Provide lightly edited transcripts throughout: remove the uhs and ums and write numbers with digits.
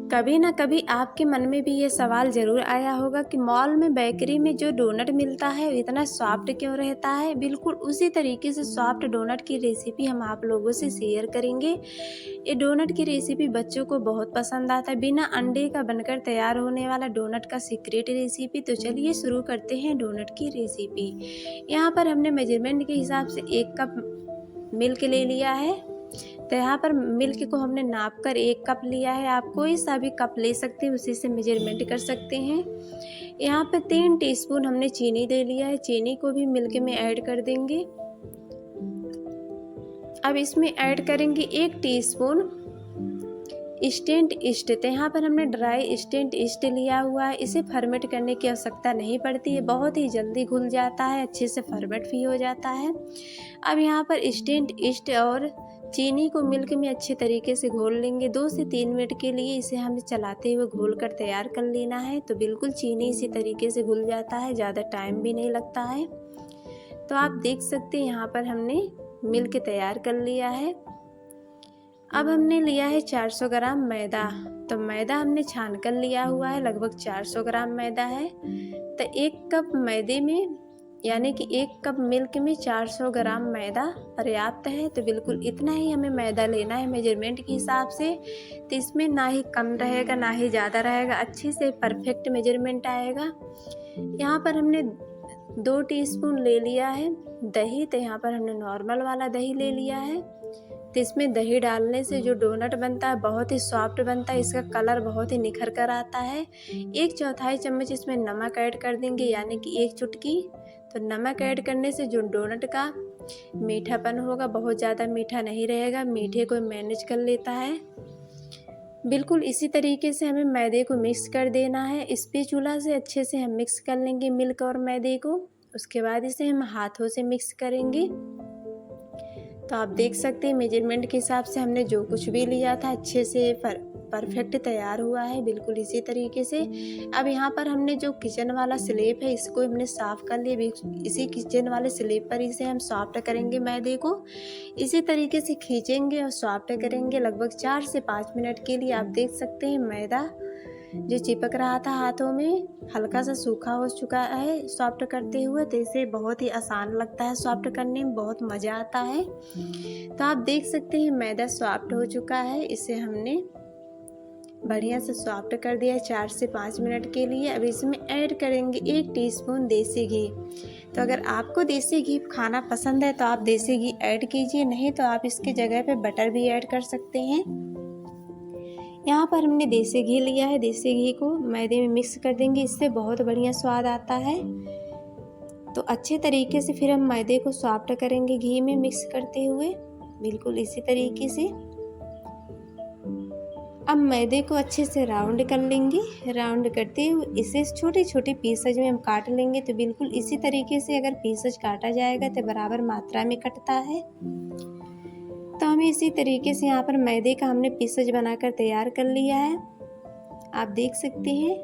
कभी ना कभी आपके मन में भी ये सवाल ज़रूर आया होगा कि मॉल में बेकरी में जो डोनट मिलता है वो इतना सॉफ्ट क्यों रहता है। बिल्कुल उसी तरीके से सॉफ्ट डोनट की रेसिपी हम आप लोगों से शेयर करेंगे। ये डोनट की रेसिपी बच्चों को बहुत पसंद आता है। बिना अंडे का बनकर तैयार होने वाला डोनट का सीक्रेट रेसिपी। तो चलिए शुरू करते हैं डोनट की रेसिपी। यहाँ पर हमने मेजरमेंट के हिसाब से 1 कप मिल्क ले लिया है। तो यहाँ पर मिल्क को हमने नाप कर 1 कप लिया है। आप कोई सा भी कप ले सकते हैं, उसी से मेजरमेंट कर सकते हैं। यहाँ पे 3 टीस्पून हमने चीनी ले लिया है। चीनी को भी मिल्क में ऐड कर देंगे। अब इसमें ऐड करेंगे 1 टीस्पून इंस्टेंट ईस्ट। तो यहाँ पर हमने ड्राई इंस्टेंट ईस्ट लिया हुआ है। इसे फर्मेंट करने की आवश्यकता नहीं पड़ती है, बहुत ही जल्दी घुल जाता है, अच्छे से फर्मेंट भी हो जाता है। अब यहाँ पर इंस्टेंट ईस्ट और चीनी को मिल्क में अच्छे तरीके से घोल लेंगे। 2 से 3 मिनट के लिए इसे हमें चलाते हुए घोल कर तैयार कर लेना है। तो बिल्कुल चीनी इसी तरीके से घुल जाता है, ज़्यादा टाइम भी नहीं लगता है। तो आप देख सकते हैं यहाँ पर हमने मिल्क तैयार कर लिया है। अब हमने लिया है 400 ग्राम मैदा। तो मैदा हमने छान कर लिया हुआ है, लगभग 400 ग्राम मैदा है। तो 1 कप मैदे में यानी कि 1 कप मिल्क में 400 ग्राम मैदा पर्याप्त है। तो बिल्कुल इतना ही हमें मैदा लेना है मेजरमेंट के हिसाब से। तो इसमें ना ही कम रहेगा ना ही ज़्यादा रहेगा, अच्छे से परफेक्ट मेजरमेंट आएगा। यहाँ पर हमने 2 टीस्पून ले लिया है दही। तो यहाँ पर हमने नॉर्मल वाला दही ले लिया है। तो इसमें दही डालने से जो डोनट बनता है बहुत ही सॉफ्ट बनता है, इसका कलर बहुत ही निखर कर आता है। 1/4 चम्मच इसमें नमक ऐड कर देंगे, यानी कि 1 चुटकी। तो नमक ऐड करने से जो डोनट का मीठापन होगा बहुत ज़्यादा मीठा नहीं रहेगा, मीठे को मैनेज कर लेता है। बिल्कुल इसी तरीके से हमें मैदे को मिक्स कर देना है। स्पैचुला से अच्छे से हम मिक्स कर लेंगे मिल्क और मैदे को। उसके बाद इसे हम हाथों से मिक्स करेंगे। तो आप देख सकते हैं मेजरमेंट के हिसाब से हमने जो कुछ भी लिया था अच्छे से परफेक्ट तैयार हुआ है, बिल्कुल इसी तरीके से। अब यहाँ पर हमने जो किचन वाला स्लेब है इसको हमने साफ़ कर लिया। इसी किचन वाले स्लेब पर इसे हम सॉफ्ट करेंगे मैदे को। इसी तरीके से खींचेंगे और सॉफ्ट करेंगे लगभग 4 से 5 मिनट के लिए। आप देख सकते हैं मैदा जो चिपक रहा था हाथों में हल्का सा सूखा हो चुका है सॉफ्ट करते हुए। तो इसे बहुत ही आसान लगता है सॉफ्ट करने में, बहुत मज़ा आता है। तो आप देख सकते हैं मैदा सॉफ्ट हो चुका है, इसे हमने बढ़िया से सॉफ्ट कर दिया है 4 से 5 मिनट के लिए। अब इसमें ऐड करेंगे 1 टीस्पून देसी घी। तो अगर आपको देसी घी खाना पसंद है तो आप देसी घी ऐड कीजिए, नहीं तो आप इसके जगह पे बटर भी ऐड कर सकते हैं। यहाँ पर हमने देसी घी लिया है, देसी घी को मैदे में मिक्स कर देंगे, इससे बहुत बढ़िया स्वाद आता है। तो अच्छे तरीके से फिर हम मैदे को सॉफ्ट करेंगे घी में मिक्स करते हुए, बिल्कुल इसी तरीके से। अब मैदे को अच्छे से राउंड कर लेंगे। राउंड करते हुए इसे छोटे छोटे पीसेज में हम काट लेंगे। तो बिल्कुल इसी तरीके से अगर पीसेज काटा जाएगा तो बराबर मात्रा में कटता है। तो हमें इसी तरीके से यहाँ पर मैदे का हमने पीसेज बनाकर तैयार कर लिया है, आप देख सकते हैं।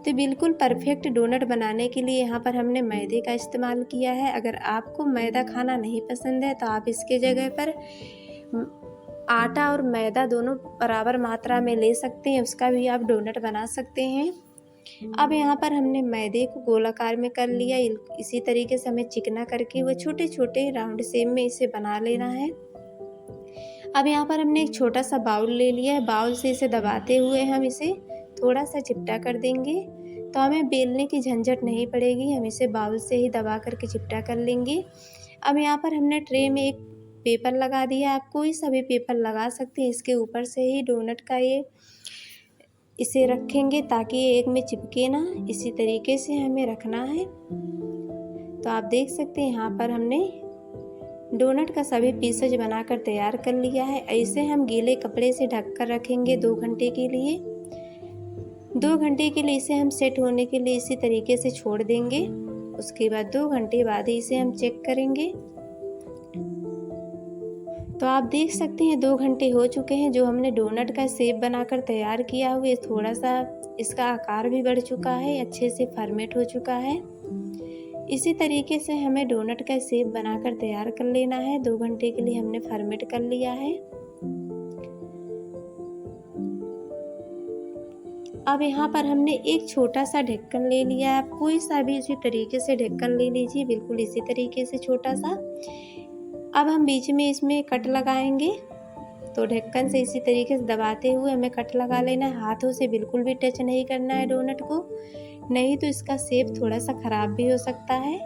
तो बिल्कुल परफेक्ट डोनट बनाने के लिए यहाँ पर हमने मैदे का इस्तेमाल किया है। अगर आपको मैदा खाना नहीं पसंद है तो आप इसके जगह पर आटा और मैदा दोनों बराबर मात्रा में ले सकते हैं, उसका भी आप डोनट बना सकते हैं। अब यहाँ पर हमने मैदे को गोलाकार में कर लिया। इसी तरीके से हमें चिकना करके वो छोटे छोटे राउंड शेप में इसे बना लेना है। अब यहाँ पर हमने एक छोटा सा बाउल ले लिया है, बाउल से इसे दबाते हुए हम इसे थोड़ा सा चिपटा कर देंगे। तो हमें बेलने की झंझट नहीं पड़ेगी, हम इसे बाउल से ही दबा करके चिपटा कर लेंगे। अब यहाँ पर हमने ट्रे में एक पेपर लगा दिया, आप कोई सा भी पेपर लगा सकते हैं। इसके ऊपर से ही डोनट का इसे रखेंगे ताकि ये एक में चिपके ना, इसी तरीके से हमें रखना है। तो आप देख सकते हैं यहाँ पर हमने डोनट का सभी पीसेज बनाकर तैयार कर लिया है। ऐसे हम गीले कपड़े से ढक कर रखेंगे 2 घंटे के लिए। 2 घंटे के लिए इसे हम सेट होने के लिए इसी तरीके से छोड़ देंगे। उसके बाद 2 घंटे बाद ही इसे हम चेक करेंगे। तो आप देख सकते हैं 2 घंटे हो चुके हैं। जो हमने डोनट का शेप बनाकर तैयार किया हुआ थोड़ा सा इसका आकार भी बढ़ चुका है, अच्छे से फर्मेट हो चुका है। इसी तरीके से हमें डोनट का शेप बनाकर तैयार कर लेना है। 2 घंटे के लिए हमने फर्मेट कर लिया है। अब यहाँ पर हमने एक छोटा सा ढक्कन ले लिया है। आप कोई सा भी इसी तरीके से ढक्कन ले लीजिए, बिल्कुल इसी तरीके से छोटा सा। अब हम बीच में इसमें कट लगाएंगे, तो ढक्कन से इसी तरीके से दबाते हुए हमें कट लगा लेना है। हाथों से बिल्कुल भी टच नहीं करना है डोनट को, नहीं तो इसका शेप थोड़ा सा ख़राब भी हो सकता है।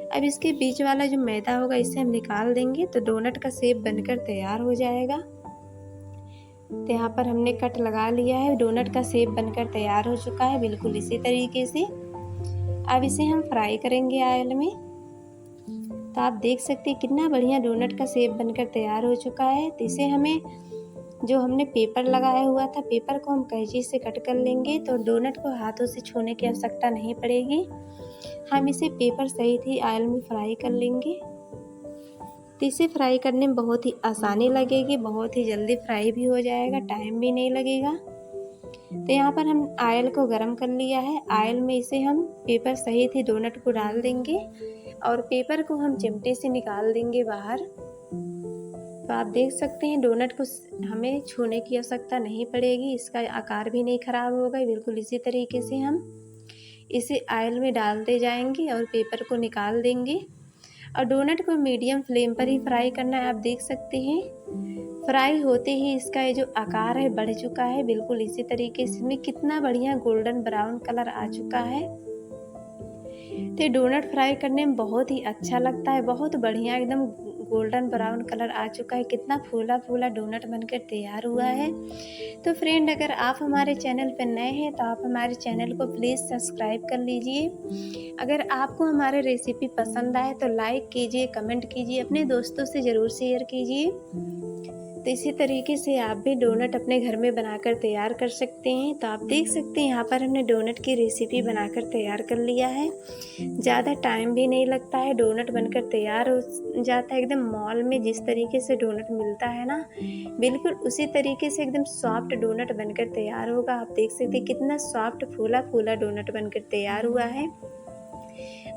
अब इसके बीच वाला जो मैदा होगा इसे हम निकाल देंगे, तो डोनट का शेप बनकर तैयार हो जाएगा। तो यहाँ पर हमने कट लगा लिया है, डोनट का शेप बनकर तैयार हो चुका है बिल्कुल इसी तरीके से। अब इसे हम फ्राई करेंगे ऑयल में। तो आप देख सकते हैं कितना बढ़िया डोनट का शेप बनकर तैयार हो चुका है। तो इसे हमें जो हमने पेपर लगाया हुआ था, पेपर को हम कैंची से कट कर लेंगे, तो डोनट को हाथों से छूने की आवश्यकता नहीं पड़ेगी। हम इसे पेपर सहित ही ऑयल में फ्राई कर लेंगे। तो इसे फ्राई करने में बहुत ही आसानी लगेगी, बहुत ही जल्दी फ्राई भी हो जाएगा, टाइम भी नहीं लगेगा। तो यहाँ पर हम ऑयल को गरम कर लिया है। ऑयल में इसे हम पेपर सहित ही डोनट को डाल देंगे और पेपर को हम चिमटे से निकाल देंगे बाहर। तो आप देख सकते हैं डोनट को हमें छूने की आवश्यकता नहीं पड़ेगी, इसका आकार भी नहीं ख़राब होगा। बिल्कुल इसी तरीके से हम इसे ऑयल में डालते जाएंगे और पेपर को निकाल देंगे। और डोनट को मीडियम फ्लेम पर ही फ्राई करना है। आप देख सकते हैं फ्राई होते ही इसका ये जो आकार है बढ़ चुका है, बिल्कुल इसी तरीके से इसमें कितना बढ़िया गोल्डन ब्राउन कलर आ चुका है। तो डोनट फ्राई करने में बहुत ही अच्छा लगता है, बहुत बढ़िया एकदम गोल्डन ब्राउन कलर आ चुका है। कितना फूला फूला डोनट बनकर तैयार हुआ है। तो फ्रेंड, अगर आप हमारे चैनल पर नए हैं तो आप हमारे चैनल को प्लीज़ सब्सक्राइब कर लीजिए। अगर आपको हमारे रेसिपी पसंद आए तो लाइक कीजिए, कमेंट कीजिए, अपने दोस्तों से ज़रूर शेयर कीजिए। तो इसी तरीके से आप भी डोनट अपने घर में बनाकर तैयार कर सकते हैं। तो आप देख सकते हैं यहाँ पर हमने डोनट की रेसिपी बनाकर तैयार कर लिया है। ज़्यादा टाइम भी नहीं लगता है, डोनट बनकर तैयार हो जाता है। एकदम मॉल में जिस तरीके से डोनट मिलता है ना, बिल्कुल उसी तरीके से एकदम सॉफ्ट डोनट बनकर तैयार होगा। आप देख सकते हैं कितना सॉफ्ट फूला फूला डोनट बनकर तैयार हुआ है।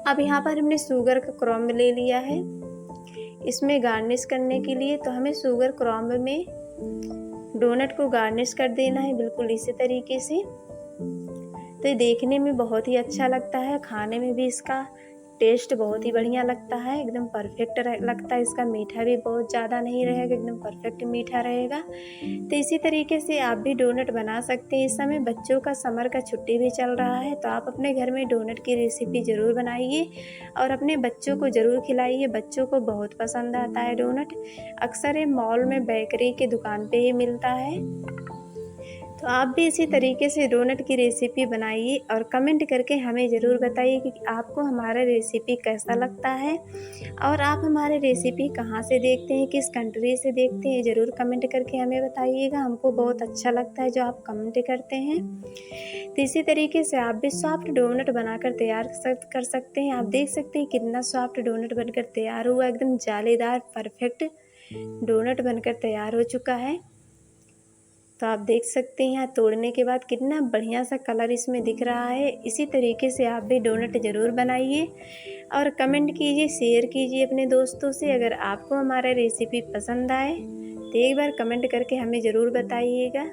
अब यहाँ पर हमने शुगर का क्रम्ब ले लिया है इसमें गार्निश करने के लिए। तो हमें शुगर क्रम्ब में डोनट को गार्निश कर देना है बिल्कुल इसी तरीके से। तो ये देखने में बहुत ही अच्छा लगता है, खाने में भी इसका टेस्ट बहुत ही बढ़िया लगता है, एकदम परफेक्ट लगता है। इसका मीठा भी बहुत ज़्यादा नहीं रहेगा, एकदम परफेक्ट मीठा रहेगा। तो इसी तरीके से आप भी डोनट बना सकते हैं। इस समय बच्चों का समर का छुट्टी भी चल रहा है, तो आप अपने घर में डोनट की रेसिपी ज़रूर बनाइए और अपने बच्चों को ज़रूर खिलाइए। बच्चों को बहुत पसंद आता है डोनट। अक्सर ये मॉल में बेकरी की दुकान पे ही मिलता है। तो आप भी इसी तरीके से डोनट की रेसिपी बनाइए और कमेंट करके हमें ज़रूर बताइए कि आपको हमारा रेसिपी कैसा लगता है और आप हमारे रेसिपी कहाँ से देखते हैं, किस कंट्री से देखते हैं, ज़रूर कमेंट करके हमें बताइएगा। हमको बहुत अच्छा लगता है जो आप कमेंट करते हैं। तो इसी तरीके से आप भी सॉफ्ट डोनट बनाकर तैयार कर सकते हैं। आप देख सकते हैं कितना सॉफ्ट डोनट बनकर तैयार हुआ, एकदम जालीदार परफेक्ट डोनट बनकर तैयार हो चुका है। तो आप देख सकते हैं यहाँ तोड़ने के बाद कितना बढ़िया सा कलर इसमें दिख रहा है। इसी तरीके से आप भी डोनट ज़रूर बनाइए और कमेंट कीजिए, शेयर कीजिए अपने दोस्तों से। अगर आपको हमारा रेसिपी पसंद आए तो एक बार कमेंट करके हमें ज़रूर बताइएगा।